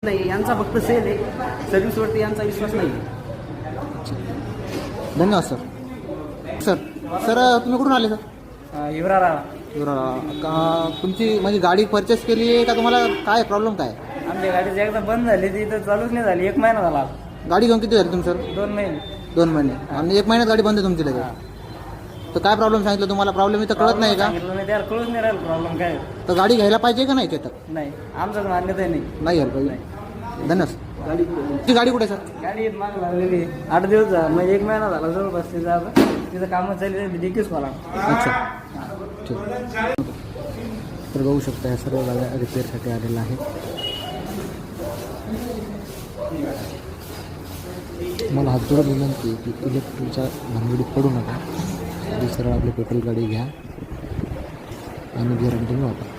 नाही, यांचा फक्त सेल आहे, सर्व्हिसवरती यांचा विश्वास नाही. धन्यवाद सर. सर सर तुम्ही कुठून आले सर? युवरारा. तुमची म्हणजे गाडी परचेस केली आहे का? तुम्हाला काय प्रॉब्लेम काय? आमच्या गाडीची एकदा बंद झाली ती इथं चालूच नाही झाली. 1 महिना झाला. गाडी घेऊन किती झाली तुम्ही सर? 2 महिने. 2 महिने आणि 1 महिन्यात गाडी बंद आहे तुमची लगेच. तर काय प्रॉब्लेम सांगितलं तुम्हाला? प्रॉब्लेम इथं कळत नाही का? नाही, त्याला कळूच नाही राहिलं प्रॉब्लेम काय. तर गाडी घ्यायला पाहिजे का नाही ते? तर नाही, आमचं मान्यता नाही. नाही घ्यायला पाहिजे. धन्यवाद. ती गाडी कुठे सर? गाडी माग लागलेली 8 दिवस झाला, म्हणजे 1 महिना झाला जवळपास. तिथं कामं चालली डिकीच मला. अच्छा ठीक. तर बघू शकता ह्या सर्व गाड्या रिपेअरसाठी आलेल्या आहेत. मला हात जोडून विनंती आहे की इलेक्ट्रिकच्या भानगडीत पडू नका. सरळ आपली पेट्रोल गाडी घ्या आणि गॅरंटीने वापरा.